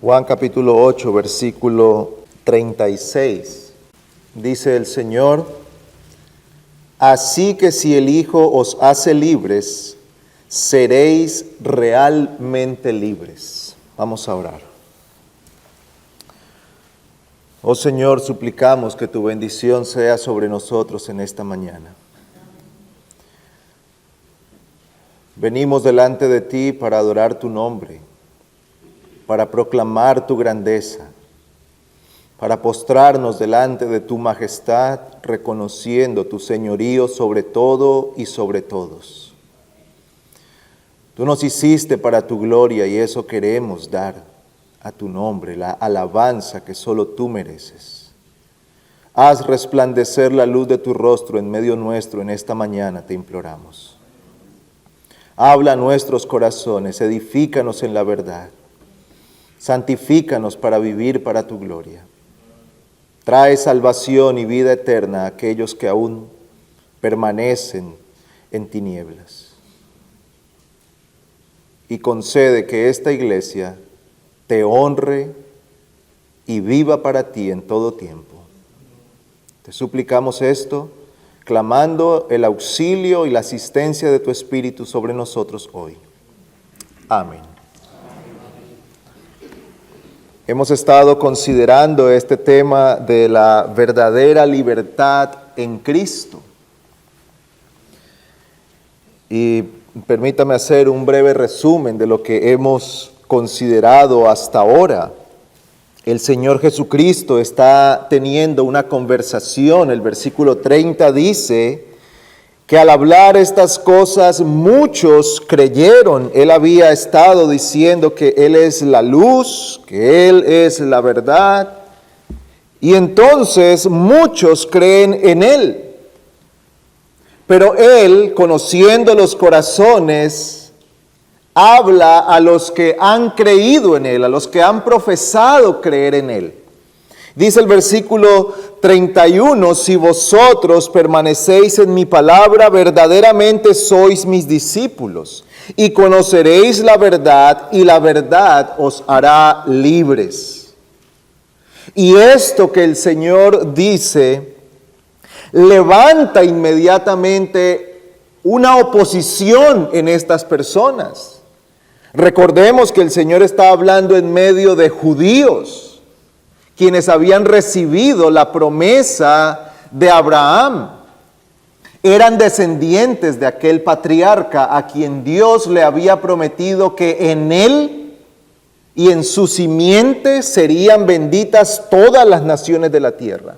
Juan capítulo 8, versículo 36. Dice el Señor: así que si el Hijo os hace libres, seréis realmente libres. Vamos a orar. Oh Señor, suplicamos que tu bendición sea sobre nosotros en esta mañana. Venimos delante de ti para adorar tu nombre, para proclamar tu grandeza, para postrarnos delante de tu majestad, reconociendo tu señorío sobre todo y sobre todos. Tú nos hiciste para tu gloria y eso queremos dar a tu nombre, la alabanza que solo tú mereces. Haz resplandecer la luz de tu rostro en medio nuestro en esta mañana, te imploramos. Habla a nuestros corazones, edifícanos en la verdad. Santifícanos para vivir para tu gloria. Trae salvación y vida eterna a aquellos que aún permanecen en tinieblas. Y concede que esta iglesia te honre y viva para ti en todo tiempo. Te suplicamos esto, clamando el auxilio y la asistencia de tu Espíritu sobre nosotros hoy. Amén. Hemos estado considerando este tema de la verdadera libertad en Cristo. Y permítame hacer un breve resumen de lo que hemos considerado hasta ahora. El Señor Jesucristo está teniendo una conversación. El versículo 30 dice que al hablar estas cosas muchos creyeron. Él había estado diciendo que Él es la luz, que Él es la verdad, y entonces muchos creen en Él. Pero Él, conociendo los corazones, habla a los que han creído en Él, a los que han profesado creer en Él. Dice el versículo 31, si vosotros permanecéis en mi palabra, verdaderamente sois mis discípulos, y conoceréis la verdad, y la verdad os hará libres. Y esto que el Señor dice, levanta inmediatamente una oposición en estas personas. Recordemos que el Señor está hablando en medio de judíos, quienes habían recibido la promesa de Abraham. Eran descendientes de aquel patriarca a quien Dios le había prometido que en él y en su simiente serían benditas todas las naciones de la tierra.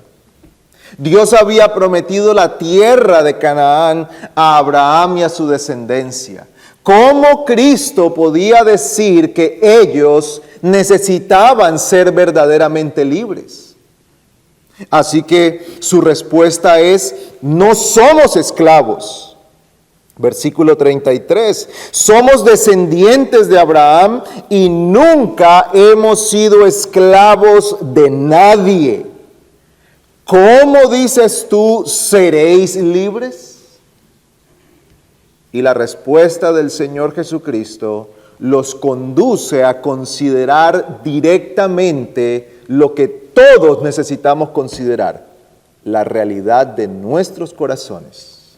Dios había prometido la tierra de Canaán a Abraham y a su descendencia. ¿Cómo Cristo podía decir que ellos necesitaban ser verdaderamente libres? Así que su respuesta es: no somos esclavos. Versículo 33, somos descendientes de Abraham y nunca hemos sido esclavos de nadie. ¿Cómo dices tú, seréis libres? Y la respuesta del Señor Jesucristo los conduce a considerar directamente lo que todos necesitamos considerar: la realidad de nuestros corazones,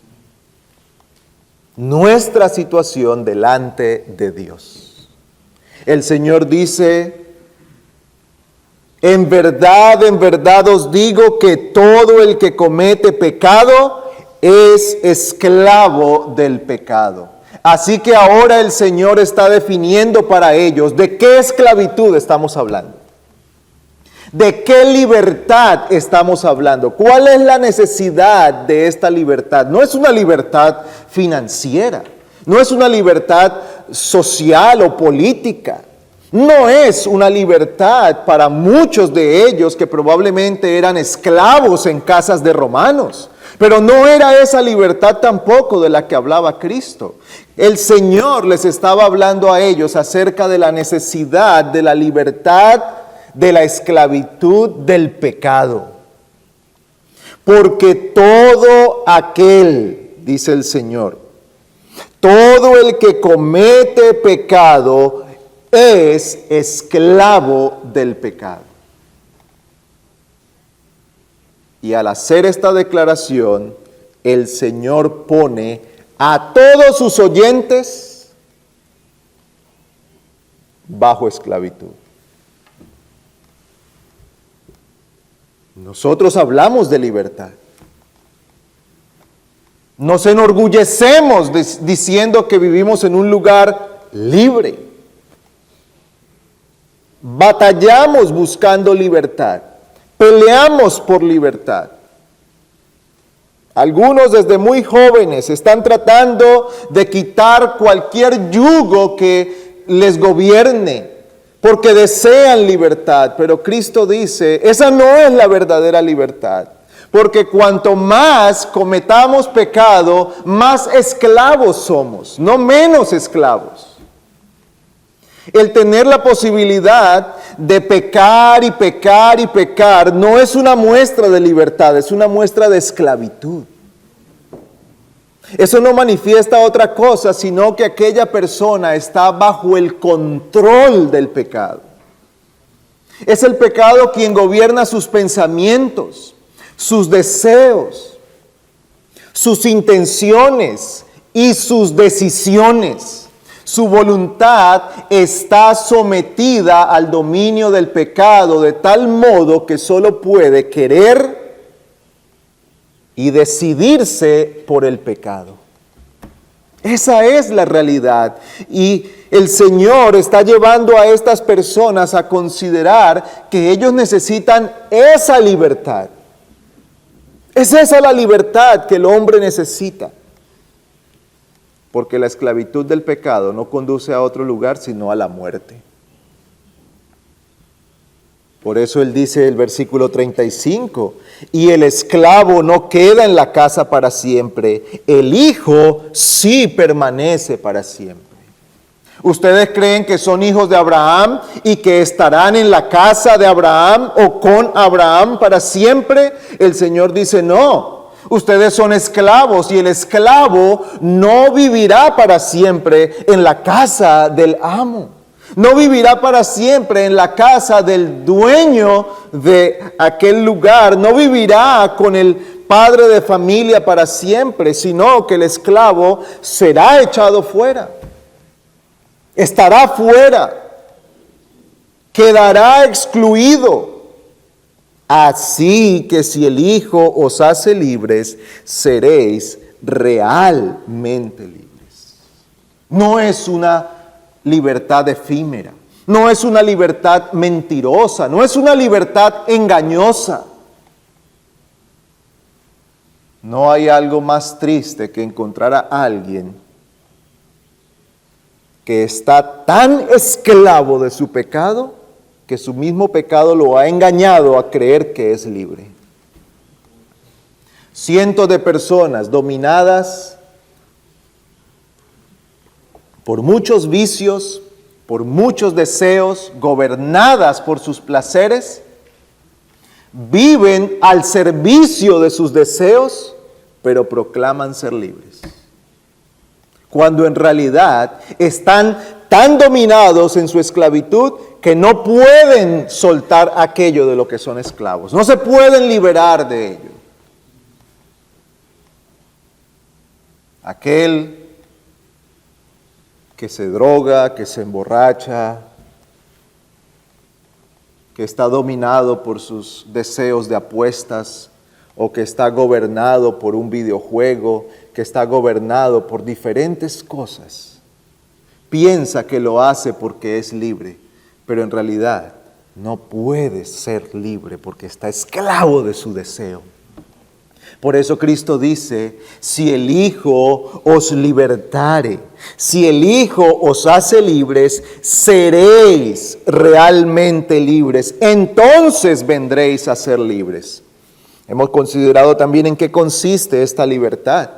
nuestra situación delante de Dios. El Señor dice: en verdad os digo que todo el que comete pecado es esclavo del pecado. Así que ahora el Señor está definiendo para ellos de qué esclavitud estamos hablando. ¿De qué libertad estamos hablando? ¿Cuál es la necesidad de esta libertad? No es una libertad financiera, no es una libertad social o política. No es una libertad para muchos de ellos que probablemente eran esclavos en casas de romanos. Pero no era esa libertad tampoco de la que hablaba Cristo. El Señor les estaba hablando a ellos acerca de la necesidad de la libertad de la esclavitud del pecado. Porque todo aquel, dice el Señor, todo el que comete pecado es esclavo del pecado. Y al hacer esta declaración, el Señor pone a todos sus oyentes bajo esclavitud. Nosotros hablamos de libertad. Nos enorgullecemos diciendo que vivimos en un lugar libre. Batallamos buscando libertad. Peleamos por libertad. Algunos desde muy jóvenes están tratando de quitar cualquier yugo que les gobierne, porque desean libertad. Pero Cristo dice, esa no es la verdadera libertad. Porque cuanto más cometamos pecado, más esclavos somos, no menos esclavos. El tener la posibilidad de pecar y pecar y pecar no es una muestra de libertad, es una muestra de esclavitud. Eso no manifiesta otra cosa, sino que aquella persona está bajo el control del pecado. Es el pecado quien gobierna sus pensamientos, sus deseos, sus intenciones y sus decisiones. Su voluntad está sometida al dominio del pecado de tal modo que solo puede querer y decidirse por el pecado. Esa es la realidad. Y el Señor está llevando a estas personas a considerar que ellos necesitan esa libertad. Es esa la libertad que el hombre necesita. Porque la esclavitud del pecado no conduce a otro lugar sino a la muerte. Por eso él dice el versículo 35, y el esclavo no queda en la casa para siempre, el hijo sí permanece para siempre. ¿Ustedes creen que son hijos de Abraham y que estarán en la casa de Abraham o con Abraham para siempre? El Señor dice no. Ustedes son esclavos y el esclavo no vivirá para siempre en la casa del amo. No vivirá para siempre en la casa del dueño de aquel lugar. No vivirá con el padre de familia para siempre, sino que el esclavo será echado fuera. Estará fuera. Quedará excluido. Así que si el Hijo os hace libres, seréis realmente libres. No es una libertad efímera, no es una libertad mentirosa, no es una libertad engañosa. No hay algo más triste que encontrar a alguien que está tan esclavo de su pecado que su mismo pecado lo ha engañado a creer que es libre. Cientos de personas dominadas por muchos vicios, por muchos deseos, gobernadas por sus placeres, viven al servicio de sus deseos, pero proclaman ser libres. Cuando en realidad están tan dominados en su esclavitud que no pueden soltar aquello de lo que son esclavos. No se pueden liberar de ello. Aquel que se droga, que se emborracha, que está dominado por sus deseos de apuestas, o que está gobernado por un videojuego, que está gobernado por diferentes cosas, piensa que lo hace porque es libre, pero en realidad no puede ser libre porque está esclavo de su deseo. Por eso Cristo dice, si el Hijo os libertare, si el Hijo os hace libres, seréis realmente libres. Entonces vendréis a ser libres. Hemos considerado también en qué consiste esta libertad.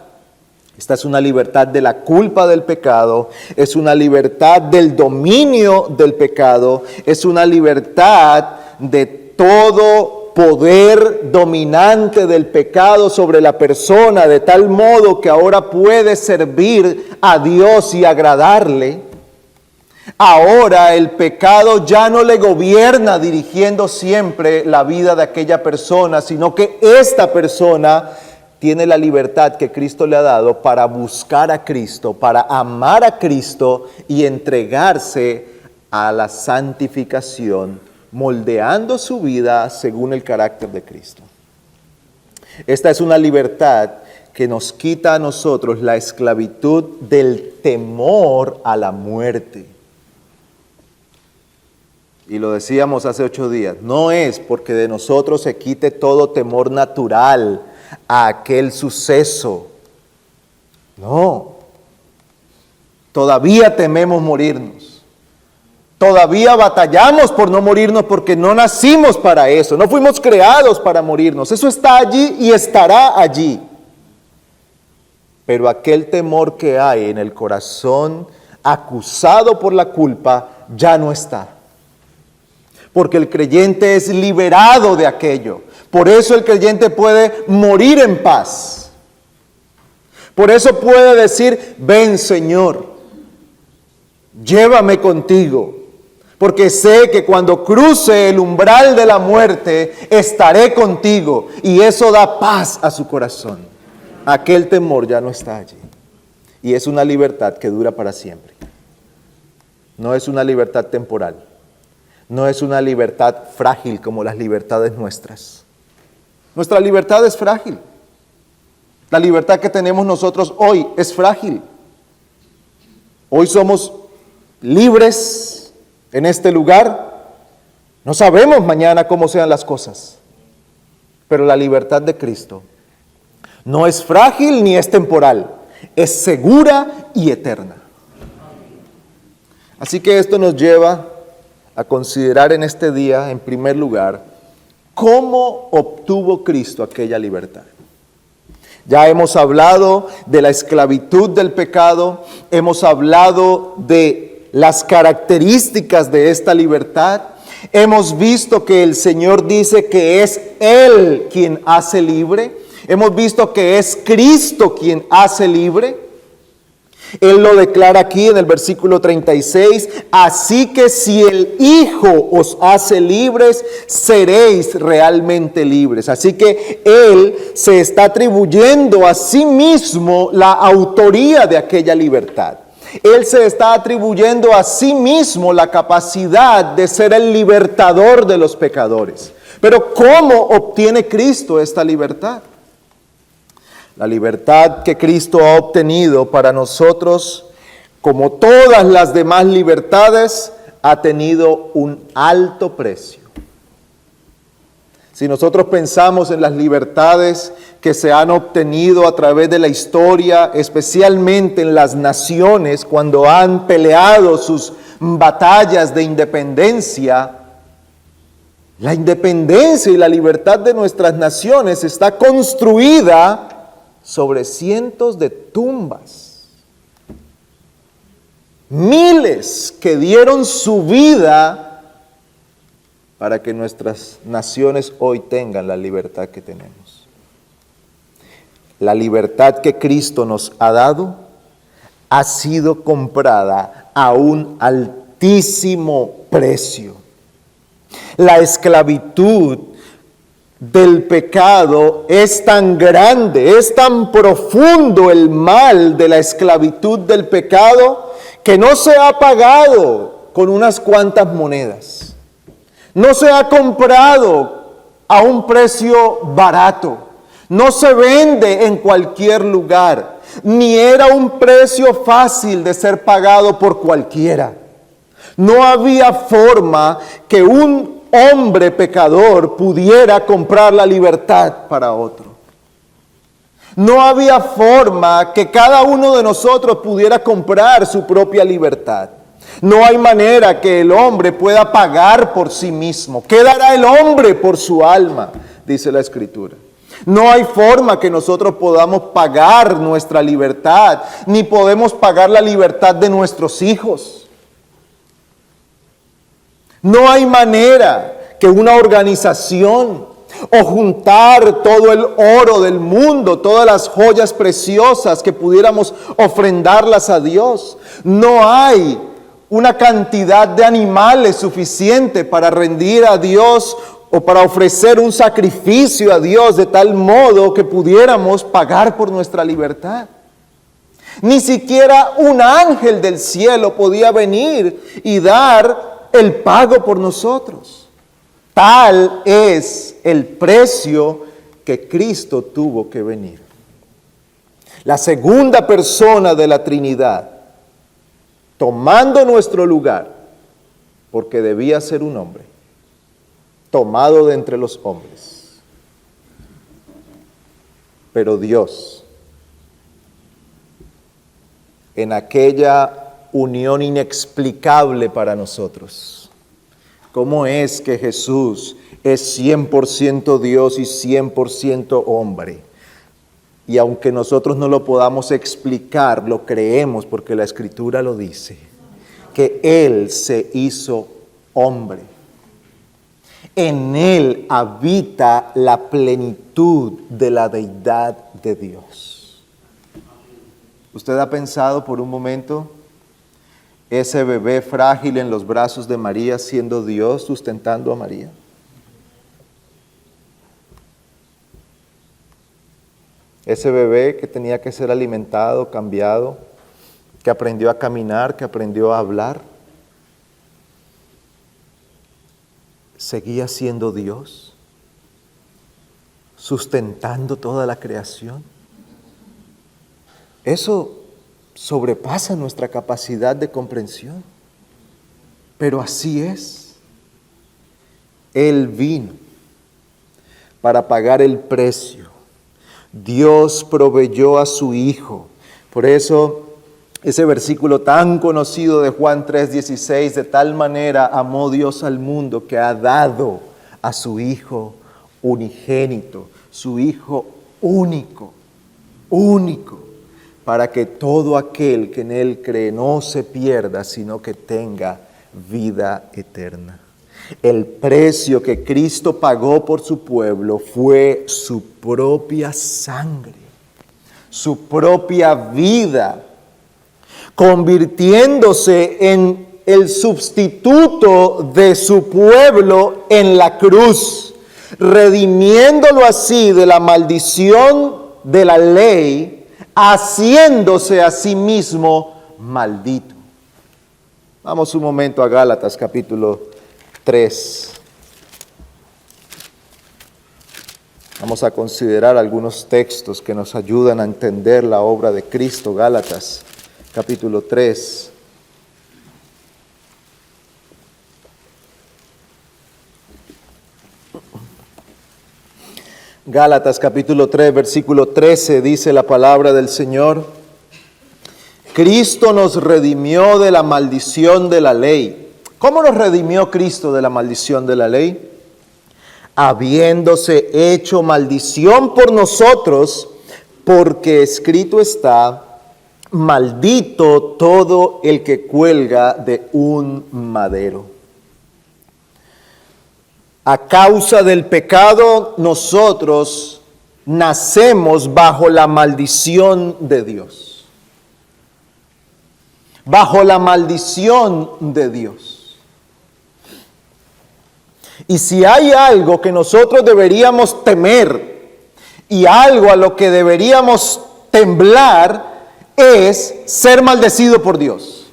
Esta es una libertad de la culpa del pecado, es una libertad del dominio del pecado, es una libertad de todo poder dominante del pecado sobre la persona, de tal modo que ahora puede servir a Dios y agradarle. Ahora el pecado ya no le gobierna dirigiendo siempre la vida de aquella persona, sino que esta persona tiene la libertad que Cristo le ha dado para buscar a Cristo, para amar a Cristo y entregarse a la santificación, moldeando su vida según el carácter de Cristo. Esta es una libertad que nos quita a nosotros la esclavitud del temor a la muerte. Y lo decíamos hace 8 días, no es porque de nosotros se quite todo temor natural a aquel suceso. No, todavía tememos morirnos. Todavía batallamos por no morirnos porque no nacimos para eso, no fuimos creados para morirnos. Eso está allí y estará allí. Pero aquel temor que hay en el corazón acusado por la culpa ya no está. Porque el creyente es liberado de aquello. Por eso el creyente puede morir en paz. Por eso puede decir, ven Señor, llévame contigo. Porque sé que cuando cruce el umbral de la muerte, estaré contigo. Y eso da paz a su corazón. Aquel temor ya no está allí. Y es una libertad que dura para siempre. No es una libertad temporal. No es una libertad frágil como las libertades nuestras. Nuestra libertad es frágil. La libertad que tenemos nosotros hoy es frágil. Hoy somos libres en este lugar. No sabemos mañana cómo sean las cosas. Pero la libertad de Cristo no es frágil ni es temporal. Es segura y eterna. Así que esto nos lleva a considerar en este día, en primer lugar, cómo obtuvo Cristo aquella libertad. Ya hemos hablado de la esclavitud del pecado, hemos hablado de las características de esta libertad, hemos visto que el Señor dice que es Él quien hace libre, hemos visto que es Cristo quien hace libre. Él lo declara aquí en el versículo 36, así que si el Hijo os hace libres, seréis realmente libres. Así que Él se está atribuyendo a sí mismo la autoría de aquella libertad. Él se está atribuyendo a sí mismo la capacidad de ser el libertador de los pecadores. Pero ¿cómo obtiene Cristo esta libertad? La libertad que Cristo ha obtenido para nosotros, como todas las demás libertades, ha tenido un alto precio. Si nosotros pensamos en las libertades que se han obtenido a través de la historia, especialmente en las naciones, cuando han peleado sus batallas de independencia, la independencia y la libertad de nuestras naciones está construida sobre cientos de tumbas. Miles que dieron su vida para que nuestras naciones hoy tengan la libertad que tenemos. La libertad que Cristo nos ha dado ha sido comprada a un altísimo precio. La esclavitud del pecado es tan grande, es tan profundo el mal de la esclavitud del pecado que no se ha pagado con unas cuantas monedas. No se ha comprado a un precio barato. No se vende en cualquier lugar. Ni era un precio fácil de ser pagado por cualquiera. No había forma que un hombre pecador pudiera comprar la libertad para otro. No había forma que cada uno de nosotros pudiera comprar su propia libertad. No hay manera que el hombre pueda pagar por sí mismo. ¿Qué dará el hombre por su alma?, dice la Escritura. No hay forma que nosotros podamos pagar nuestra libertad, ni podemos pagar la libertad de nuestros hijos. No hay manera que una organización o juntar todo el oro del mundo, todas las joyas preciosas que pudiéramos ofrendarlas a Dios. No hay una cantidad de animales suficiente para rendir a Dios o para ofrecer un sacrificio a Dios de tal modo que pudiéramos pagar por nuestra libertad. Ni siquiera un ángel del cielo podía venir y dar el pago por nosotros. Tal es el precio que Cristo tuvo que venir. La segunda persona de la Trinidad, tomando nuestro lugar, porque debía ser un hombre, tomado de entre los hombres. Pero Dios, en aquella unión inexplicable para nosotros, ¿cómo es que Jesús es 100% Dios y 100% hombre? Y aunque nosotros no lo podamos explicar, lo creemos porque la Escritura lo dice, que Él se hizo hombre. En Él habita la plenitud de la deidad de Dios. ¿Usted ha pensado por un momento ese bebé frágil en los brazos de María siendo Dios sustentando a María? Ese bebé que tenía que ser alimentado, cambiado, que aprendió a caminar, que aprendió a hablar, seguía siendo Dios, sustentando toda la creación. Eso sobrepasa nuestra capacidad de comprensión, pero así es. Él vino para pagar el precio. Dios proveyó a su Hijo. Por eso, ese versículo tan conocido de Juan 3:16, de tal manera amó Dios al mundo que ha dado a su Hijo unigénito, su Hijo único, para que todo aquel que en Él cree no se pierda, sino que tenga vida eterna. El precio que Cristo pagó por su pueblo fue su propia sangre, su propia vida, convirtiéndose en el sustituto de su pueblo en la cruz, redimiéndolo así de la maldición de la ley, haciéndose a sí mismo maldito. Vamos un momento a Gálatas capítulo 3. Vamos a considerar algunos textos que nos ayudan a entender la obra de Cristo. Gálatas, capítulo 3. Gálatas, capítulo 3, versículo 13, dice la palabra del Señor: Cristo nos redimió de la maldición de la ley. ¿Cómo nos redimió Cristo de la maldición de la ley? Habiéndose hecho maldición por nosotros, porque escrito está: maldito todo el que cuelga de un madero. A causa del pecado, nosotros nacemos bajo la maldición de Dios. Bajo la maldición de Dios. Y si hay algo que nosotros deberíamos temer y algo a lo que deberíamos temblar, es ser maldecido por Dios.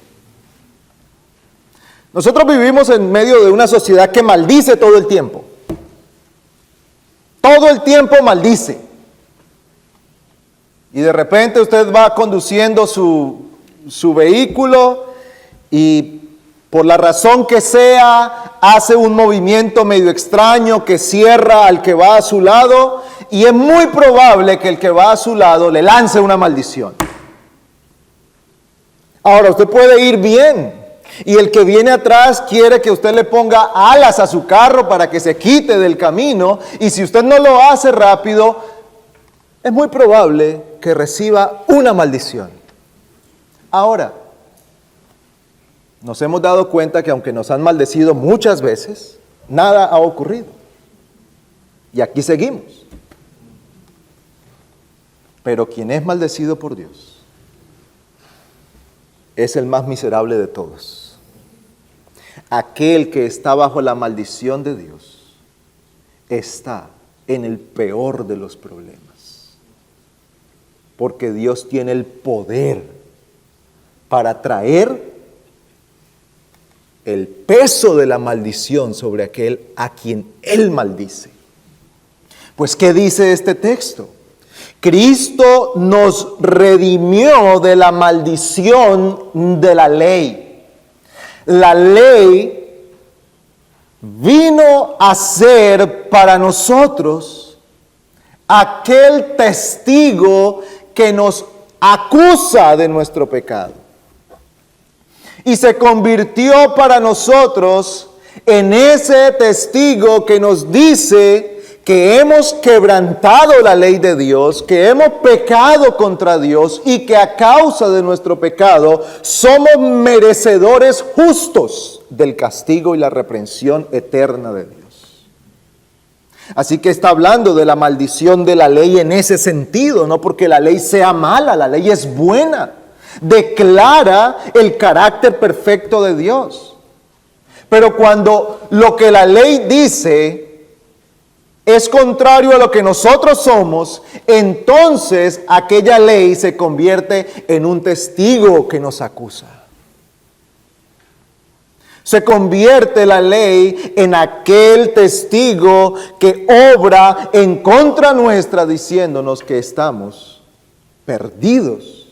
Nosotros vivimos en medio de una sociedad que maldice todo el tiempo. Todo el tiempo maldice. Y de repente usted va conduciendo su vehículo y por la razón que sea, hace un movimiento medio extraño que cierra al que va a su lado, y es muy probable que el que va a su lado le lance una maldición. Ahora, usted puede ir bien, y el que viene atrás quiere que usted le ponga alas a su carro para que se quite del camino, y si usted no lo hace rápido, es muy probable que reciba una maldición. Ahora, nos hemos dado cuenta que aunque nos han maldecido muchas veces, nada ha ocurrido. Y aquí seguimos. Pero quien es maldecido por Dios es el más miserable de todos. aquel que está bajo la maldición de Dios está en el peor de los problemas. Porque Dios tiene el poder para traer el peso de la maldición sobre aquel a quien Él maldice. Pues, ¿qué dice este texto? Cristo nos redimió de la maldición de la ley. La ley vino a ser para nosotros aquel testigo que nos acusa de nuestro pecado. Y se convirtió para nosotros en ese testigo que nos dice que hemos quebrantado la ley de Dios, que hemos pecado contra Dios y que a causa de nuestro pecado somos merecedores justos del castigo y la reprensión eterna de Dios. Así que está hablando de la maldición de la ley en ese sentido, no porque la ley sea mala, la ley es buena. Declara el carácter perfecto de Dios. Pero cuando lo que la ley dice es contrario a lo que nosotros somos, entonces aquella ley se convierte en un testigo que nos acusa. Se convierte la ley en aquel testigo que obra en contra nuestra, diciéndonos que estamos perdidos,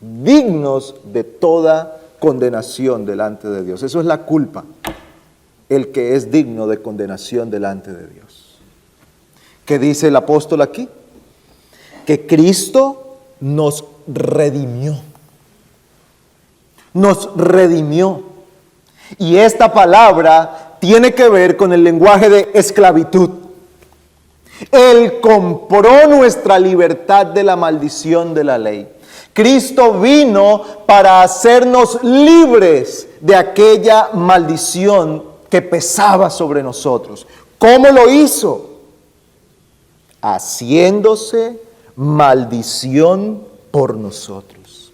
dignos de toda condenación delante de Dios. Eso es la culpa, el que es digno de condenación delante de Dios. ¿Qué dice el apóstol aquí? Que Cristo nos redimió. Nos redimió. Y esta palabra tiene que ver con el lenguaje de esclavitud. Él compró nuestra libertad de la maldición de la ley. Cristo vino para hacernos libres de aquella maldición que pesaba sobre nosotros. ¿Cómo lo hizo? Haciéndose maldición por nosotros.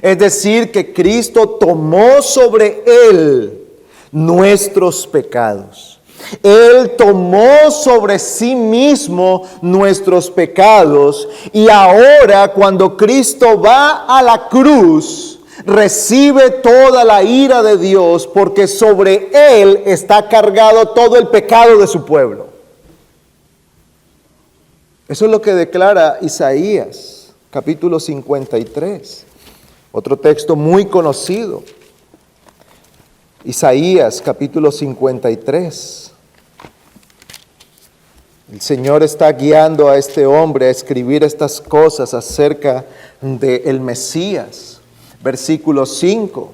Es decir, que Cristo tomó sobre Él nuestros pecados. Él tomó sobre sí mismo nuestros pecados y ahora cuando Cristo va a la cruz, recibe toda la ira de Dios porque sobre Él está cargado todo el pecado de su pueblo. Eso es lo que declara Isaías, capítulo 53, otro texto muy conocido. Isaías, capítulo 53. El Señor está guiando a este hombre a escribir estas cosas acerca del Mesías. Versículo 5.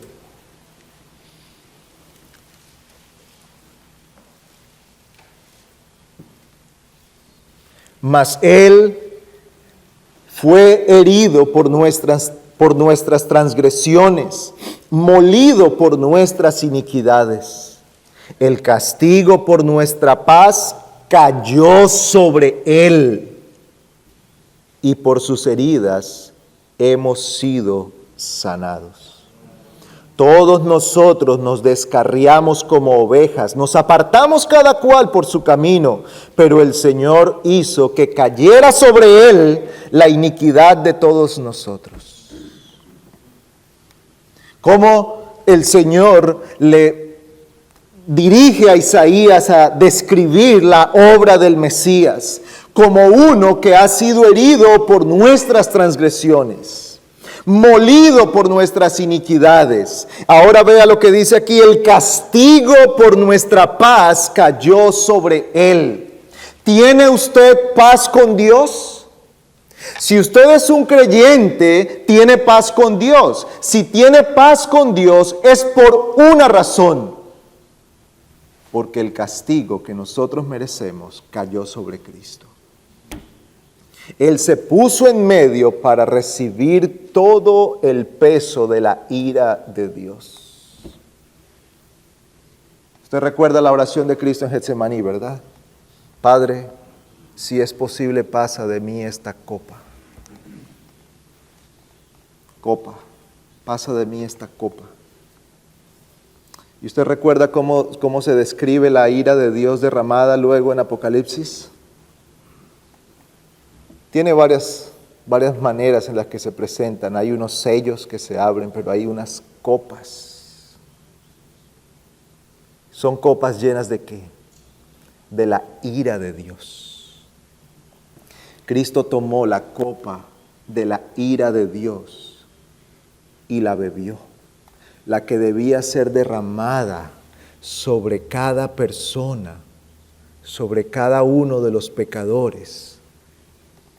Mas Él fue herido por nuestras transgresiones, molido por nuestras iniquidades. El castigo por nuestra paz cayó sobre Él, y por sus heridas hemos sido sanados. Todos nosotros nos descarriamos como ovejas, nos apartamos cada cual por su camino, pero el Señor hizo que cayera sobre Él la iniquidad de todos nosotros. Cómo el Señor le dirige a Isaías a describir la obra del Mesías como uno que ha sido herido por nuestras transgresiones, molido por nuestras iniquidades. Ahora vea lo que dice aquí: el castigo por nuestra paz cayó sobre Él. ¿Tiene usted paz con Dios? Si usted es un creyente, tiene paz con Dios. Si tiene paz con Dios es por una razón: porque el castigo que nosotros merecemos cayó sobre Cristo. Él se puso en medio para recibir todo el peso de la ira de Dios. Usted recuerda la oración de Cristo en Getsemaní, ¿verdad? Padre, si es posible, pasa de mí esta copa. Pasa de mí esta copa. ¿Y usted recuerda cómo se describe la ira de Dios derramada luego en Apocalipsis? Tiene varias maneras en las que se presentan. Hay unos sellos que se abren, pero hay unas copas. ¿Son copas llenas de qué? De la ira de Dios. Cristo tomó la copa de la ira de Dios y la bebió, la que debía ser derramada sobre cada persona, sobre cada uno de los pecadores,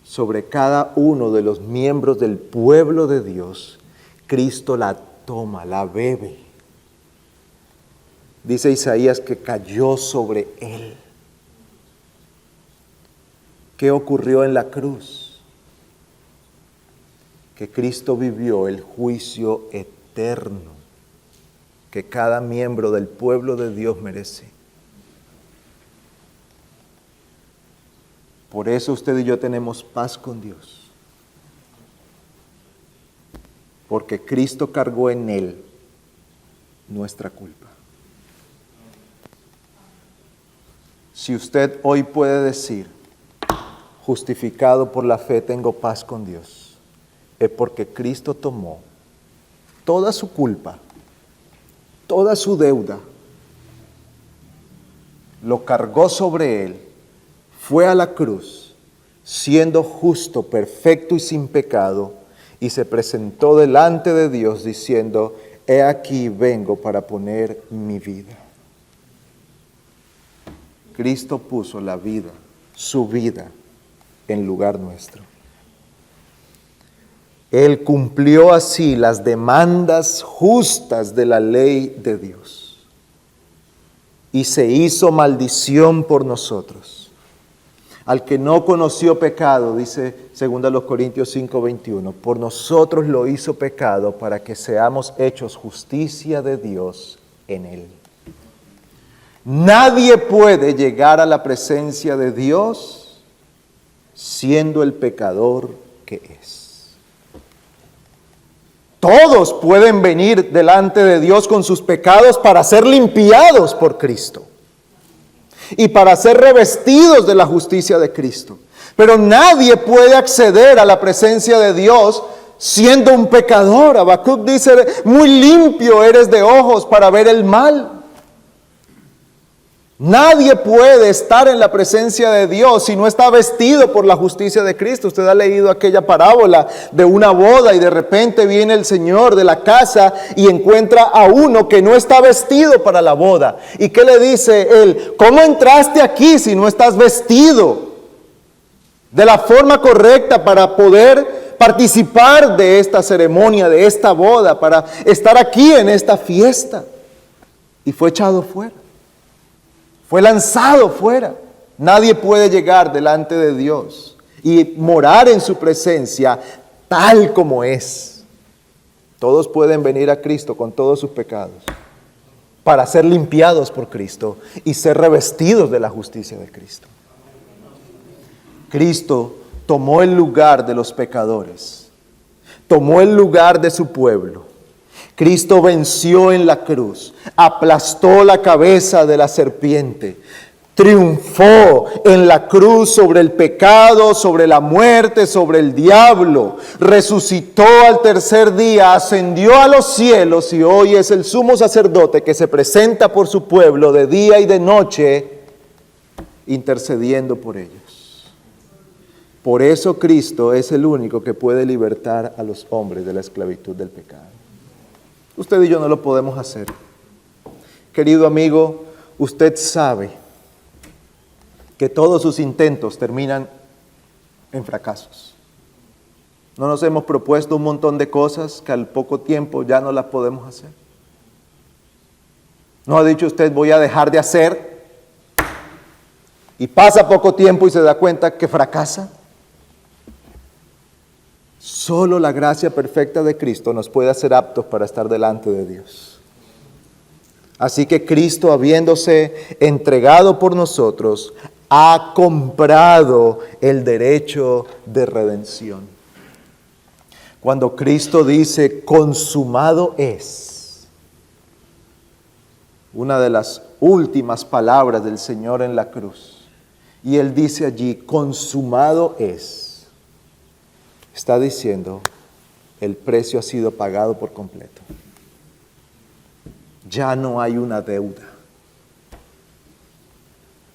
sobre cada uno de los miembros del pueblo de Dios. Cristo la toma, la bebe. Dice Isaías que cayó sobre él. ¿Qué ocurrió en la cruz? Que Cristo vivió el juicio eterno que cada miembro del pueblo de Dios merece. Por eso usted y yo tenemos paz con Dios. Porque Cristo cargó en él nuestra culpa. Si usted hoy puede decir, justificado por la fe tengo paz con Dios, es porque Cristo tomó toda su culpa, toda su deuda, lo cargó sobre él, fue a la cruz, siendo justo, perfecto y sin pecado, y se presentó delante de Dios diciendo, he aquí vengo para poner mi vida. Cristo puso la vida, su vida, en lugar nuestro. Él cumplió así las demandas justas de la ley de Dios y se hizo maldición por nosotros. Al que no conoció pecado, dice 2 Corintios 5:21, por nosotros lo hizo pecado para que seamos hechos justicia de Dios en él. Nadie puede llegar a la presencia de Dios siendo el pecador que es. Todos pueden venir delante de Dios con sus pecados para ser limpiados por Cristo y para ser revestidos de la justicia de Cristo. Pero nadie puede acceder a la presencia de Dios siendo un pecador. Habacuc dice, muy limpio eres de ojos para ver el mal. Nadie puede estar en la presencia de Dios si no está vestido por la justicia de Cristo. Usted ha leído aquella parábola de una boda y de repente viene el Señor de la casa y encuentra a uno que no está vestido para la boda. ¿Y qué le dice él? ¿Cómo entraste aquí si no estás vestido de la forma correcta para poder participar de esta ceremonia, de esta boda, para estar aquí en esta fiesta? Y fue echado fuera. Fue lanzado fuera. Nadie puede llegar delante de Dios y morar en su presencia tal como es. Todos pueden venir a Cristo con todos sus pecados para ser limpiados por Cristo y ser revestidos de la justicia de Cristo. Cristo tomó el lugar de los pecadores, tomó el lugar de su pueblo. Cristo venció en la cruz, aplastó la cabeza de la serpiente, triunfó en la cruz sobre el pecado, sobre la muerte, sobre el diablo, resucitó al tercer día, ascendió a los cielos y hoy es el sumo sacerdote que se presenta por su pueblo de día y de noche, intercediendo por ellos. Por eso Cristo es el único que puede libertar a los hombres de la esclavitud del pecado. Usted y yo no lo podemos hacer. Querido amigo, usted sabe que todos sus intentos terminan en fracasos. No nos hemos propuesto un montón de cosas que al poco tiempo ya no las podemos hacer. ¿No ha dicho usted voy a dejar de hacer? Y pasa poco tiempo y se da cuenta que fracasa. Solo la gracia perfecta de Cristo nos puede hacer aptos para estar delante de Dios. Así que Cristo, habiéndose entregado por nosotros, ha comprado el derecho de redención. Cuando Cristo dice, consumado es, una de las últimas palabras del Señor en la cruz. Y Él dice allí, consumado es. Está diciendo, el precio ha sido pagado por completo. Ya no hay una deuda.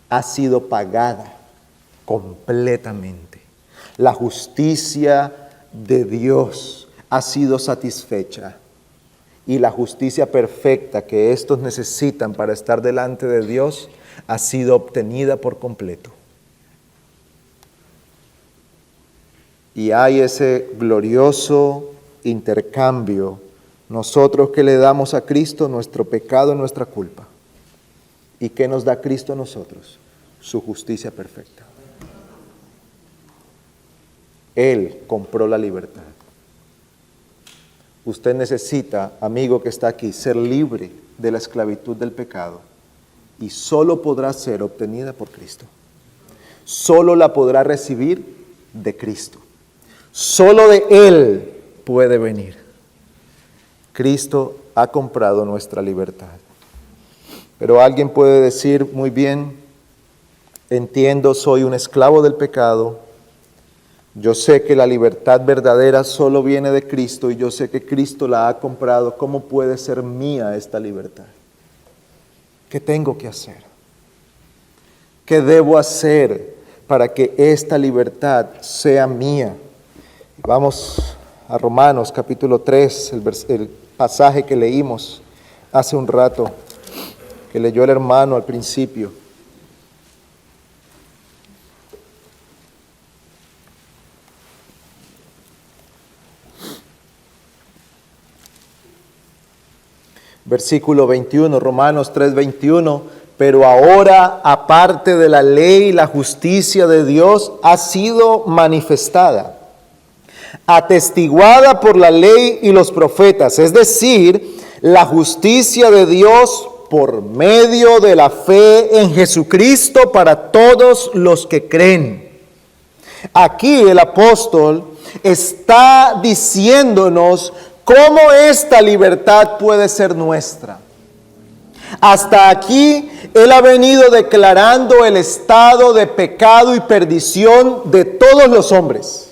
Ha sido pagada completamente. La justicia de Dios ha sido satisfecha. Y la justicia perfecta que estos necesitan para estar delante de Dios ha sido obtenida por completo. Y hay ese glorioso intercambio, nosotros que le damos a Cristo nuestro pecado y nuestra culpa. ¿Y qué nos da Cristo a nosotros? Su justicia perfecta. Él compró la libertad. Usted necesita, amigo que está aquí, ser libre de la esclavitud del pecado y solo podrá ser obtenida por Cristo. Solo la podrá recibir de Cristo. Solo de Él puede venir. Cristo ha comprado nuestra libertad. Pero alguien puede decir muy bien, entiendo, soy un esclavo del pecado. Yo sé que la libertad verdadera solo viene de Cristo y yo sé que Cristo la ha comprado. ¿Cómo puede ser mía esta libertad? ¿Qué tengo que hacer? ¿Qué debo hacer para que esta libertad sea mía? Vamos a Romanos capítulo 3, el pasaje que leímos hace un rato, que leyó el hermano al principio. Versículo 21, Romanos 3:21, pero ahora, aparte de la ley, la justicia de Dios ha sido manifestada, atestiguada por la ley y los profetas, es decir, la justicia de Dios por medio de la fe en Jesucristo para todos los que creen. Aquí el apóstol está diciéndonos cómo esta libertad puede ser nuestra. Hasta aquí él ha venido declarando el estado de pecado y perdición de todos los hombres.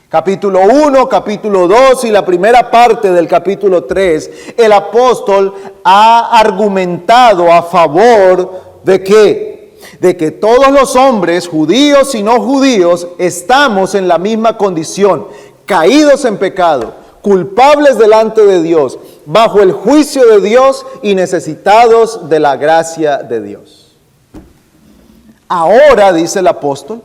Capítulo 1, capítulo 2 y la primera parte del capítulo 3, el apóstol ha argumentado a favor de ¿qué? De que todos los hombres, judíos y no judíos, estamos en la misma condición, caídos en pecado, culpables delante de Dios, bajo el juicio de Dios y necesitados de la gracia de Dios. Ahora, dice el apóstol,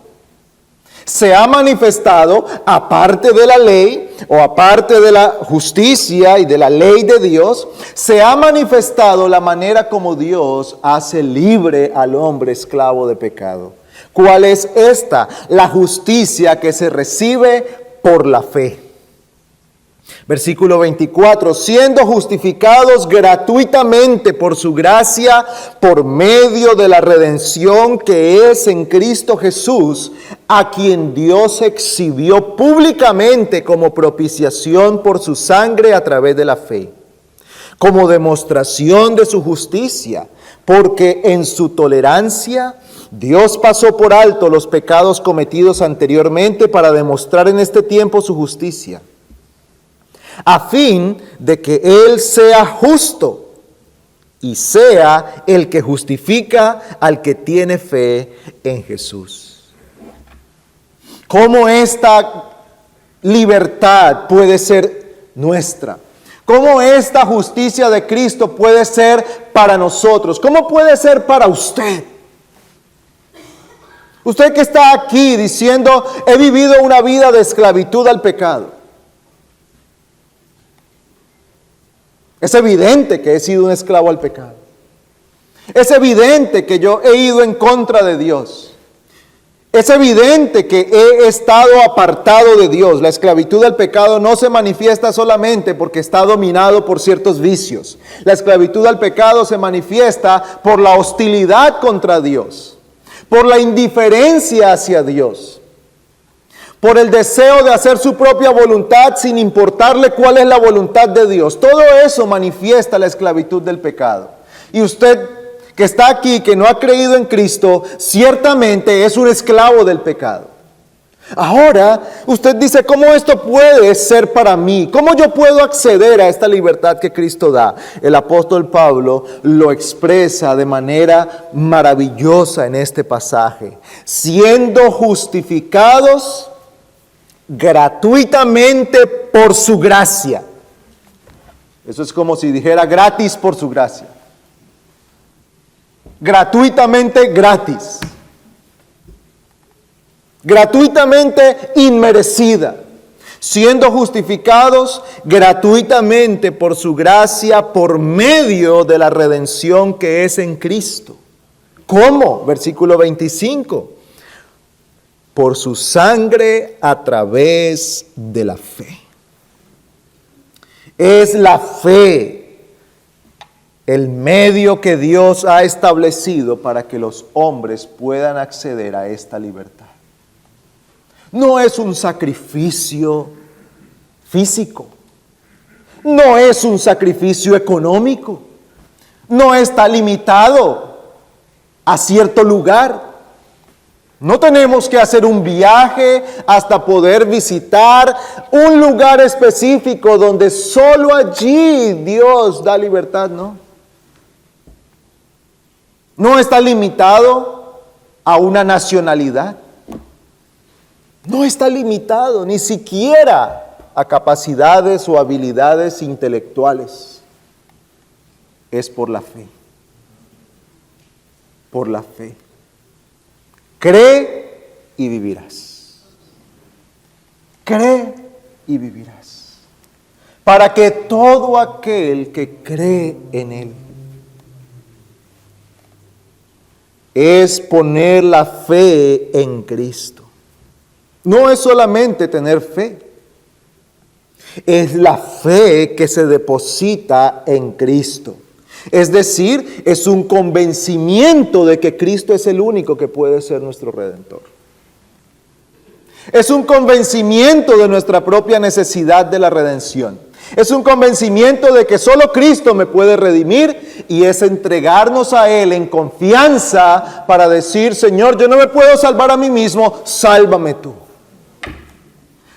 se ha manifestado, aparte de la ley o aparte de la justicia y de la ley de Dios, se ha manifestado la manera como Dios hace libre al hombre esclavo de pecado. ¿Cuál es esta? La justicia que se recibe por la fe. Versículo 24, siendo justificados gratuitamente por su gracia, por medio de la redención que es en Cristo Jesús, a quien Dios exhibió públicamente como propiciación por su sangre a través de la fe, como demostración de su justicia, porque en su tolerancia Dios pasó por alto los pecados cometidos anteriormente para demostrar en este tiempo su justicia, a fin de que Él sea justo y sea el que justifica al que tiene fe en Jesús. ¿Cómo esta libertad puede ser nuestra? ¿Cómo esta justicia de Cristo puede ser para nosotros? ¿Cómo puede ser para usted? Usted que está aquí diciendo, he vivido una vida de esclavitud al pecado. Es evidente que he sido un esclavo al pecado. Es evidente que yo he ido en contra de Dios. Es evidente que he estado apartado de Dios. La esclavitud al pecado no se manifiesta solamente porque está dominado por ciertos vicios. La esclavitud al pecado se manifiesta por la hostilidad contra Dios, por la indiferencia hacia Dios, por el deseo de hacer su propia voluntad sin importarle cuál es la voluntad de Dios. Todo eso manifiesta la esclavitud del pecado. Y usted que está aquí, que no ha creído en Cristo, ciertamente es un esclavo del pecado. Ahora, usted dice, ¿cómo esto puede ser para mí? ¿Cómo yo puedo acceder a esta libertad que Cristo da? El apóstol Pablo lo expresa de manera maravillosa en este pasaje. Siendo justificados gratuitamente por su gracia. Eso es como si dijera gratis por su gracia. Gratuitamente gratis. Gratuitamente inmerecida, siendo justificados gratuitamente por su gracia por medio de la redención que es en Cristo. ¿Cómo? Versículo 25. Por su sangre a través de la fe. Es la fe el medio que Dios ha establecido para que los hombres puedan acceder a esta libertad. No es un sacrificio físico, no es un sacrificio económico, no está limitado a cierto lugar. No tenemos que hacer un viaje hasta poder visitar un lugar específico donde solo allí Dios da libertad, ¿no? No está limitado a una nacionalidad. No está limitado ni siquiera a capacidades o habilidades intelectuales. Es por la fe. Por la fe. Cree y vivirás. Cree y vivirás. Para que todo aquel que cree en Él es poner la fe en Cristo. No es solamente tener fe, es la fe que se deposita en Cristo. Es decir, es un convencimiento de que Cristo es el único que puede ser nuestro Redentor. Es un convencimiento de nuestra propia necesidad de la redención. Es un convencimiento de que solo Cristo me puede redimir y es entregarnos a Él en confianza para decir, Señor, yo no me puedo salvar a mí mismo, sálvame tú.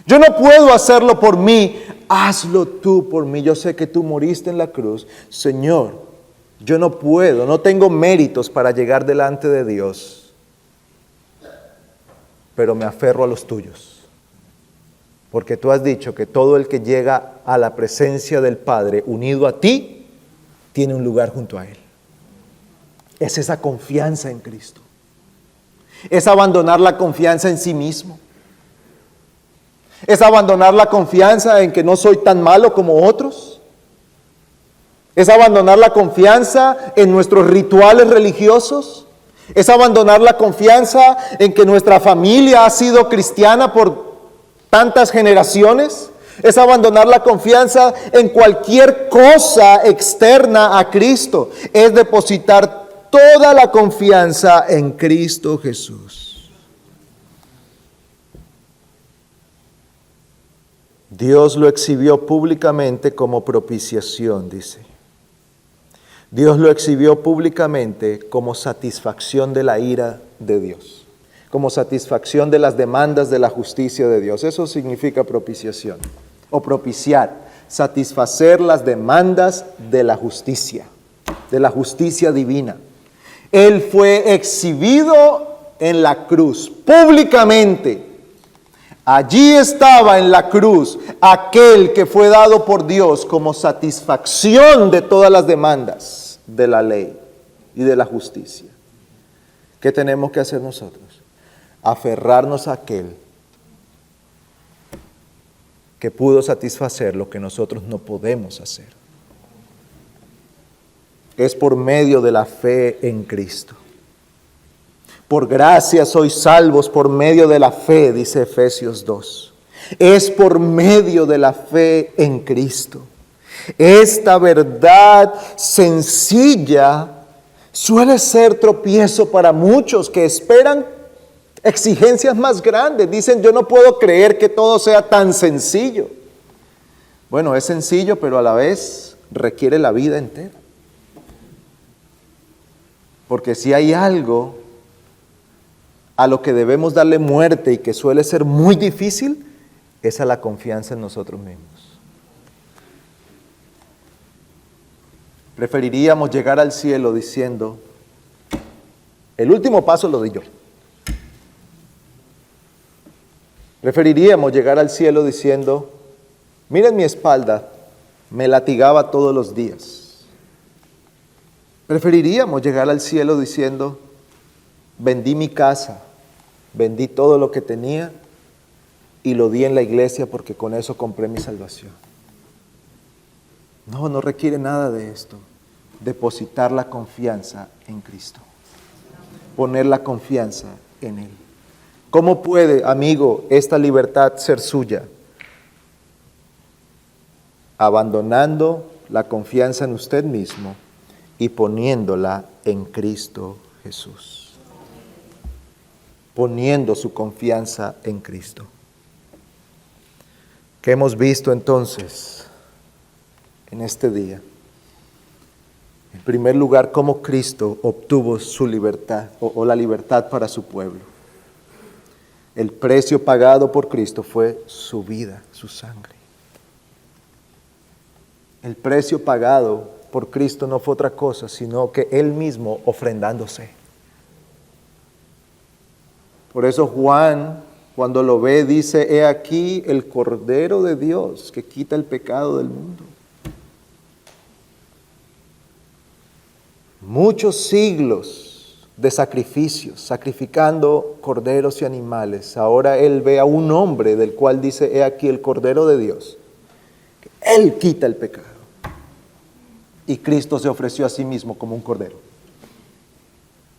Yo no puedo hacerlo por mí, hazlo tú por mí. Yo sé que tú moriste en la cruz. Señor, yo no puedo, no tengo méritos para llegar delante de Dios, pero me aferro a los tuyos. Porque tú has dicho que todo el que llega a la presencia del Padre unido a ti, tiene un lugar junto a Él. Es esa confianza en Cristo. Es abandonar la confianza en sí mismo. Es abandonar la confianza en que no soy tan malo como otros. Es abandonar la confianza en nuestros rituales religiosos. Es abandonar la confianza en que nuestra familia ha sido cristiana por tantas generaciones. Es abandonar la confianza en cualquier cosa externa a Cristo. Es depositar toda la confianza en Cristo Jesús. Dios lo exhibió públicamente como propiciación, dice. Dios lo exhibió públicamente como satisfacción de la ira de Dios, como satisfacción de las demandas de la justicia de Dios. Eso significa propiciación o propiciar, satisfacer las demandas de la justicia divina. Él fue exhibido en la cruz públicamente. Allí estaba en la cruz aquel que fue dado por Dios como satisfacción de todas las demandas de la ley y de la justicia. ¿Qué tenemos que hacer nosotros? Aferrarnos a aquel que pudo satisfacer lo que nosotros no podemos hacer. Es por medio de la fe en Cristo. Por gracia sois salvos por medio de la fe, dice Efesios 2. Es por medio de la fe en Cristo. Esta verdad sencilla suele ser tropiezo para muchos que esperan exigencias más grandes. Dicen, yo no puedo creer que todo sea tan sencillo. Bueno, es sencillo, pero a la vez requiere la vida entera. Porque si hay algo a lo que debemos darle muerte y que suele ser muy difícil, es a la confianza en nosotros mismos. Preferiríamos llegar al cielo diciendo, el último paso lo di yo. Preferiríamos llegar al cielo diciendo, miren mi espalda, me latigaba todos los días. Preferiríamos llegar al cielo diciendo, vendí mi casa, vendí todo lo que tenía y lo di en la iglesia porque con eso compré mi salvación. No requiere nada de esto. Depositar la confianza en Cristo. Poner la confianza en Él. ¿Cómo puede, amigo, esta libertad ser suya? Abandonando la confianza en usted mismo y poniéndola en Cristo Jesús. Poniendo su confianza en Cristo. ¿Qué hemos visto entonces en este día? En primer lugar, cómo Cristo obtuvo su libertad o la libertad para su pueblo. El precio pagado por Cristo fue su vida, su sangre. El precio pagado por Cristo no fue otra cosa, sino que Él mismo ofrendándose. Por eso Juan, cuando lo ve, dice, he aquí el Cordero de Dios que quita el pecado del mundo. Muchos siglos de sacrificios, sacrificando corderos y animales. Ahora Él ve a un hombre del cual dice, he aquí el Cordero de Dios. Él quita el pecado. Y Cristo se ofreció a sí mismo como un cordero.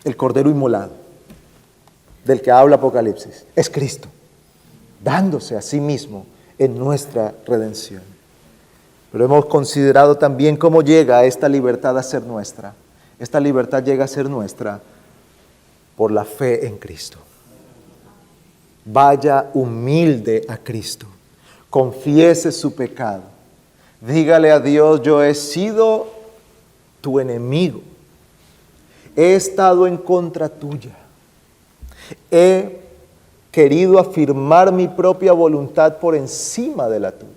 El cordero inmolado, del que habla Apocalipsis, es Cristo, dándose a sí mismo en nuestra redención. Pero hemos considerado también cómo llega esta libertad a ser nuestra. Esta libertad llega a ser nuestra por la fe en Cristo. Vaya humilde a Cristo, confiese su pecado, dígale a Dios, yo he sido tu enemigo, he estado en contra tuya, he querido afirmar mi propia voluntad por encima de la tuya.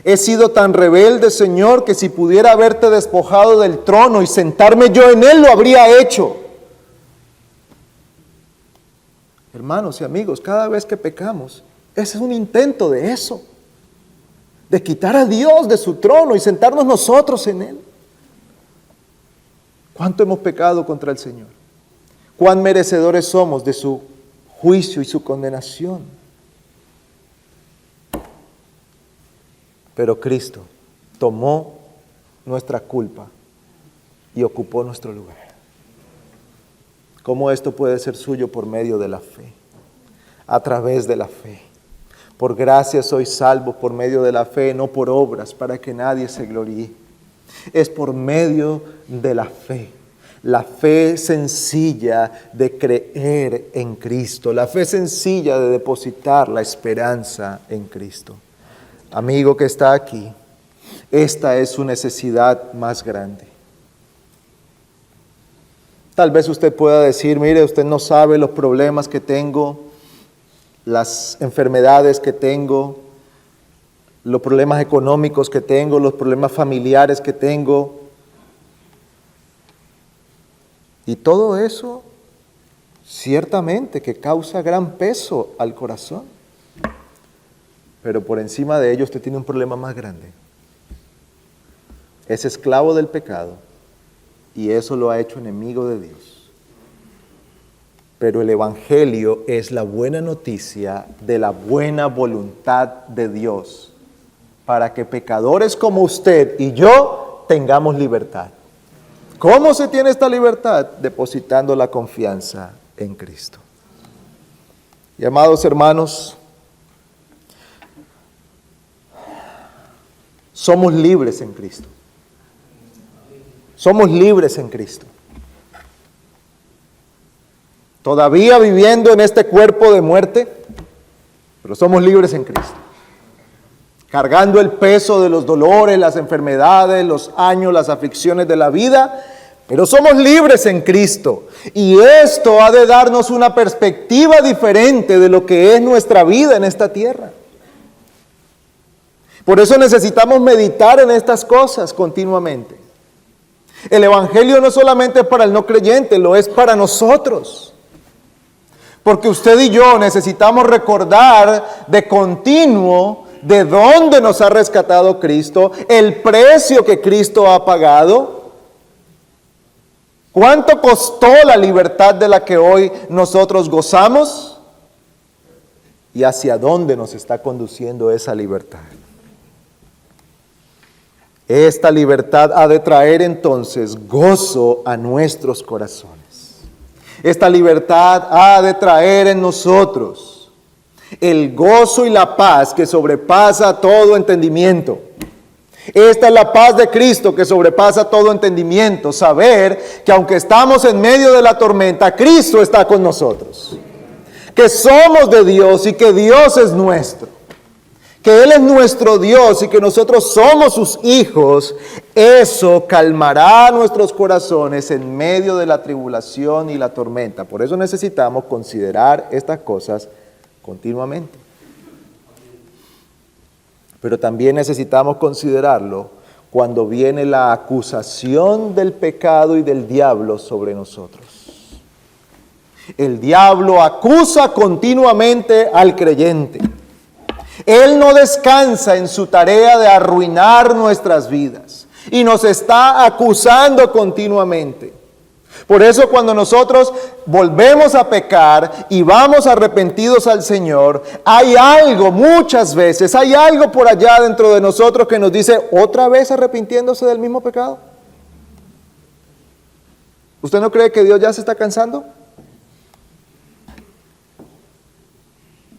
He sido tan rebelde, Señor, que si pudiera haberte despojado del trono y sentarme yo en él, lo habría hecho. Hermanos y amigos, cada vez que pecamos, ese es un intento de eso, de quitar a Dios de su trono y sentarnos nosotros en él. ¿Cuánto hemos pecado contra el Señor? ¿Cuán merecedores somos de su juicio y su condenación? Pero Cristo tomó nuestra culpa y ocupó nuestro lugar. ¿Cómo esto puede ser suyo? Por medio de la fe, a través de la fe. Por gracia sois salvos por medio de la fe, no por obras, para que nadie se gloríe. Es por medio de la fe sencilla de creer en Cristo, la fe sencilla de depositar la esperanza en Cristo. Amigo que está aquí, esta es su necesidad más grande. Tal vez usted pueda decir, mire, usted no sabe los problemas que tengo, las enfermedades que tengo, los problemas económicos que tengo, los problemas familiares que tengo. Y todo eso, ciertamente que causa gran peso al corazón. Pero por encima de ello usted tiene un problema más grande. Es esclavo del pecado y eso lo ha hecho enemigo de Dios. Pero el Evangelio es la buena noticia de la buena voluntad de Dios para que pecadores como usted y yo tengamos libertad. ¿Cómo se tiene esta libertad? Depositando la confianza en Cristo. Y amados hermanos, somos libres en Cristo. Somos libres en Cristo. Todavía viviendo en este cuerpo de muerte, pero somos libres en Cristo. Cargando el peso de los dolores, las enfermedades, los años, las aflicciones de la vida, Pero somos libres en Cristo y esto ha de darnos una perspectiva diferente de lo que es nuestra vida en esta tierra. Por eso necesitamos meditar en estas cosas continuamente. El Evangelio no solamente es para el no creyente, lo es para nosotros. Porque usted y yo necesitamos recordar de continuo de dónde nos ha rescatado Cristo, el precio que Cristo ha pagado. ¿Cuánto costó la libertad de la que hoy nosotros gozamos? ¿Y hacia dónde nos está conduciendo esa libertad? Esta libertad ha de traer entonces gozo a nuestros corazones. Esta libertad ha de traer en nosotros el gozo y la paz que sobrepasa todo entendimiento. Esta es la paz de Cristo que sobrepasa todo entendimiento. Saber que aunque estamos en medio de la tormenta, Cristo está con nosotros. Que somos de Dios y que Dios es nuestro. Que Él es nuestro Dios y que nosotros somos sus hijos. Eso calmará nuestros corazones en medio de la tribulación y la tormenta. Por eso necesitamos considerar estas cosas continuamente. Pero también necesitamos considerarlo cuando viene la acusación del pecado y del diablo sobre nosotros. El diablo acusa continuamente al creyente. Él no descansa en su tarea de arruinar nuestras vidas y nos está acusando continuamente. Por eso cuando nosotros volvemos a pecar y vamos arrepentidos al Señor, hay algo, muchas veces, hay algo por allá dentro de nosotros que nos dice, ¿otra vez arrepintiéndose del mismo pecado? ¿Usted no cree que Dios ya se está cansando?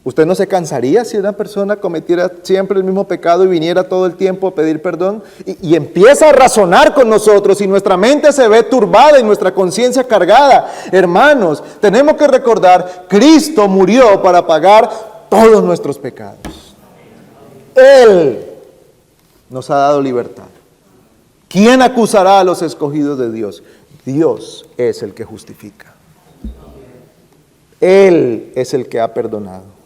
¿Usted no se cansaría si una persona cometiera siempre el mismo pecado y viniera todo el tiempo a pedir perdón? Y empieza a razonar con nosotros y nuestra mente se ve turbada y nuestra conciencia cargada. Hermanos, tenemos que recordar, Cristo murió para pagar todos nuestros pecados. Él nos ha dado libertad. ¿Quién acusará a los escogidos de Dios? Dios es el que justifica. Él es el que ha perdonado.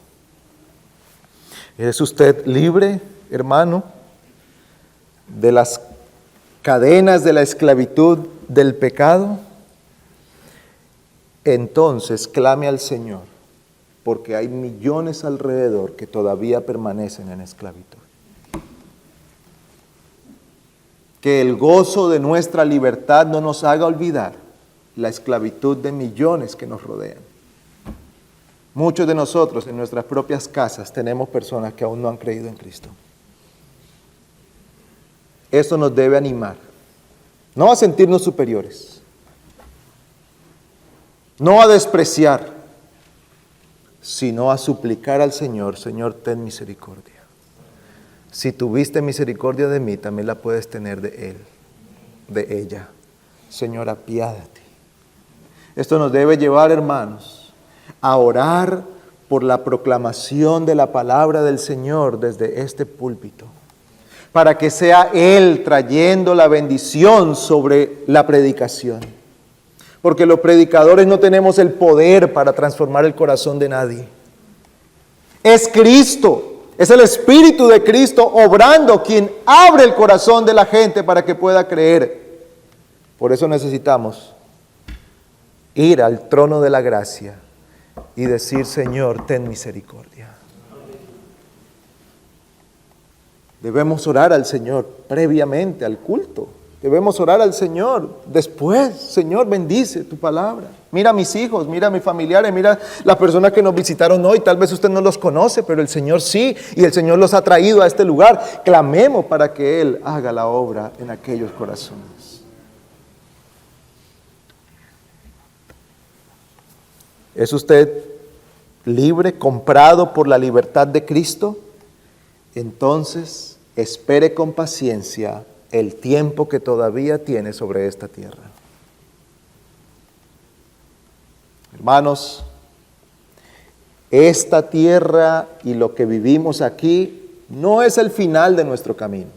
¿Es usted libre, hermano, de las cadenas de la esclavitud del pecado? Entonces clame al Señor, porque hay millones alrededor que todavía permanecen en esclavitud. Que el gozo de nuestra libertad no nos haga olvidar la esclavitud de millones que nos rodean. Muchos de nosotros en nuestras propias casas tenemos personas que aún no han creído en Cristo. Esto nos debe animar, no a sentirnos superiores, no a despreciar, sino a suplicar al Señor, Señor, ten misericordia. Si tuviste misericordia de mí, también la puedes tener de él, de ella. Señor, apiádate. Esto nos debe llevar, hermanos, a orar por la proclamación de la palabra del Señor desde este púlpito, para que sea Él trayendo la bendición sobre la predicación. Porque los predicadores no tenemos el poder para transformar el corazón de nadie. Es Cristo, es el Espíritu de Cristo obrando quien abre el corazón de la gente para que pueda creer. Por eso necesitamos ir al trono de la gracia y decir, Señor, ten misericordia. Debemos orar al Señor previamente al culto. Debemos orar al Señor después. Señor, bendice tu palabra. Mira a mis hijos, mira a mis familiares, mira las personas que nos visitaron hoy. Tal vez usted no los conoce, pero el Señor sí. Y el Señor los ha traído a este lugar. Clamemos para que Él haga la obra en aquellos corazones. ¿Es usted libre, comprado por la libertad de Cristo? Entonces, espere con paciencia el tiempo que todavía tiene sobre esta tierra. Hermanos, esta tierra y lo que vivimos aquí no es el final de nuestro camino.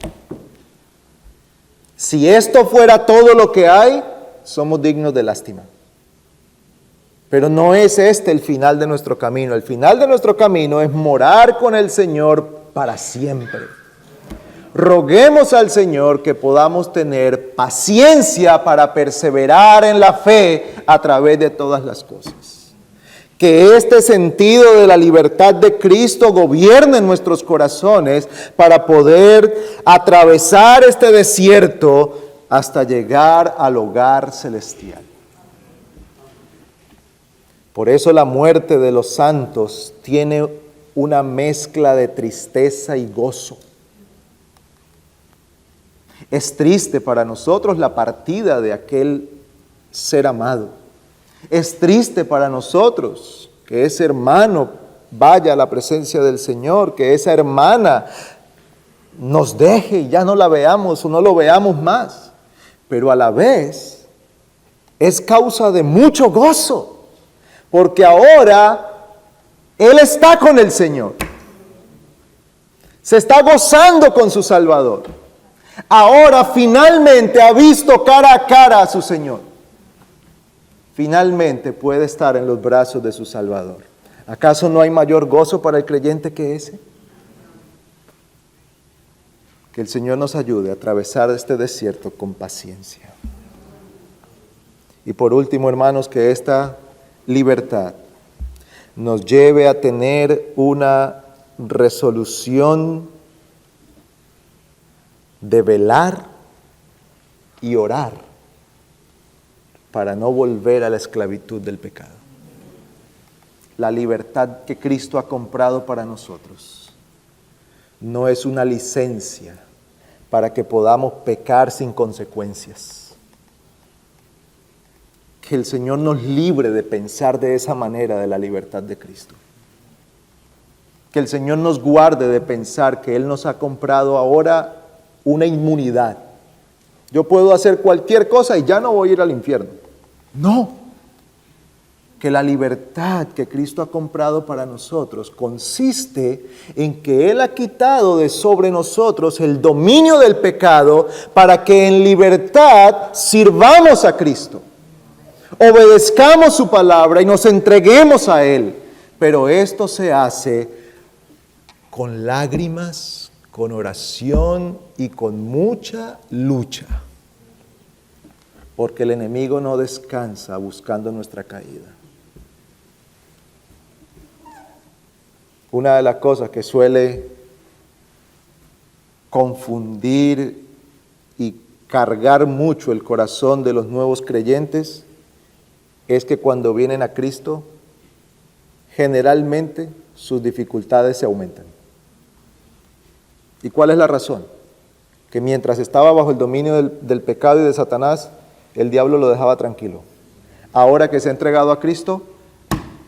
Si esto fuera todo lo que hay, somos dignos de lástima. Pero no es este el final de nuestro camino. El final de nuestro camino es morar con el Señor para siempre. Roguemos al Señor que podamos tener paciencia para perseverar en la fe a través de todas las cosas. Que este sentido de la libertad de Cristo gobierne en nuestros corazones para poder atravesar este desierto hasta llegar al hogar celestial. Por eso la muerte de los santos tiene una mezcla de tristeza y gozo. Es triste para nosotros la partida de aquel ser amado. Es triste para nosotros que ese hermano vaya a la presencia del Señor, que esa hermana nos deje y ya no la veamos o no lo veamos más. Pero a la vez es causa de mucho gozo. Porque ahora Él está con el Señor. Se está gozando con su Salvador. Ahora finalmente ha visto cara a cara a su Señor. Finalmente puede estar en los brazos de su Salvador. ¿Acaso no hay mayor gozo para el creyente que ese? Que el Señor nos ayude a atravesar este desierto con paciencia. Y por último, hermanos, que esta libertad nos lleve a tener una resolución de velar y orar para no volver a la esclavitud del pecado. La libertad que Cristo ha comprado para nosotros no es una licencia para que podamos pecar sin consecuencias. Que el Señor nos libre de pensar de esa manera de la libertad de Cristo. Que el Señor nos guarde de pensar que Él nos ha comprado ahora una inmunidad. Yo puedo hacer cualquier cosa y ya no voy a ir al infierno. No. Que la libertad que Cristo ha comprado para nosotros consiste en que Él ha quitado de sobre nosotros el dominio del pecado para que en libertad sirvamos a Cristo. Obedezcamos su palabra y nos entreguemos a Él. Pero esto se hace con lágrimas, con oración y con mucha lucha. Porque el enemigo no descansa buscando nuestra caída. Una de las cosas que suele confundir y cargar mucho el corazón de los nuevos creyentes es que cuando vienen a Cristo, generalmente sus dificultades se aumentan. ¿Y cuál es la razón? Que mientras estaba bajo el dominio del pecado y de Satanás, el diablo lo dejaba tranquilo. Ahora que se ha entregado a Cristo,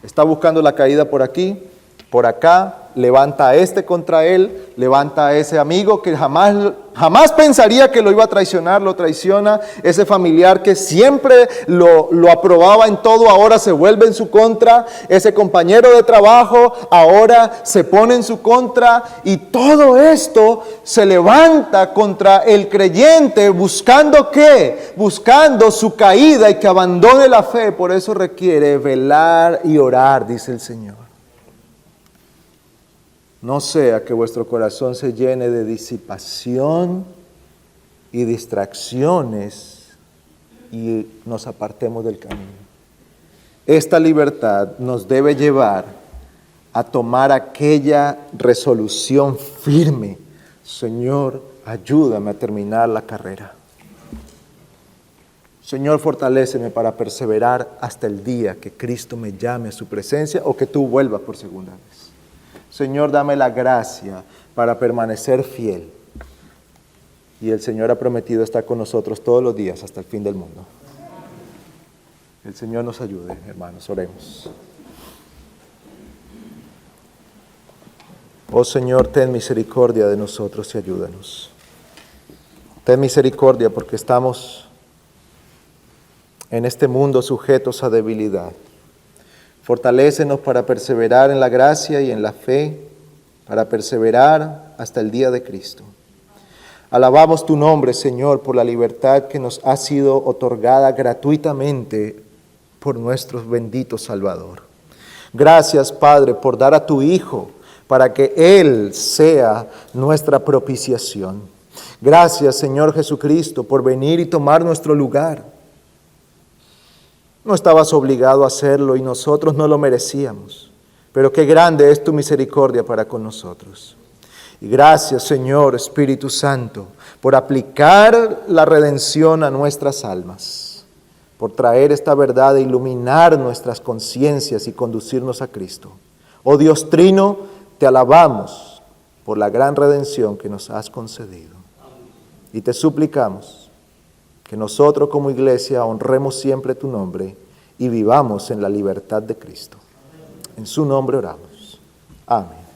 está buscando la caída por aquí, por acá, levanta a este contra él, levanta a ese amigo que jamás pensaría que lo iba a traicionar, lo traiciona. Ese familiar que siempre lo aprobaba en todo, ahora se vuelve en su contra. Ese compañero de trabajo ahora se pone en su contra. Y todo esto se levanta contra el creyente buscando ¿qué? Buscando su caída y que abandone la fe. Por eso requiere velar y orar, dice el Señor. No sea que vuestro corazón se llene de disipación y distracciones y nos apartemos del camino. Esta libertad nos debe llevar a tomar aquella resolución firme. Señor, ayúdame a terminar la carrera. Señor, fortaléceme para perseverar hasta el día que Cristo me llame a su presencia o que tú vuelvas por segunda vez. Señor, dame la gracia para permanecer fiel. Y el Señor ha prometido estar con nosotros todos los días hasta el fin del mundo. El Señor nos ayude, hermanos, oremos. Oh Señor, ten misericordia de nosotros y ayúdanos. Ten misericordia porque estamos en este mundo sujetos a debilidad. Fortalécenos para perseverar en la gracia y en la fe, para perseverar hasta el día de Cristo. Alabamos tu nombre, Señor, por la libertad que nos ha sido otorgada gratuitamente por nuestro bendito Salvador. Gracias, Padre, por dar a tu Hijo para que Él sea nuestra propiciación. Gracias, Señor Jesucristo, por venir y tomar nuestro lugar. No estabas obligado a hacerlo y nosotros no lo merecíamos, pero qué grande es tu misericordia para con nosotros. Y gracias, Señor Espíritu Santo, por aplicar la redención a nuestras almas, por traer esta verdad e iluminar nuestras conciencias y conducirnos a Cristo. Oh Dios Trino, te alabamos por la gran redención que nos has concedido. Y te suplicamos que nosotros como iglesia honremos siempre tu nombre y vivamos en la libertad de Cristo. En su nombre oramos. Amén.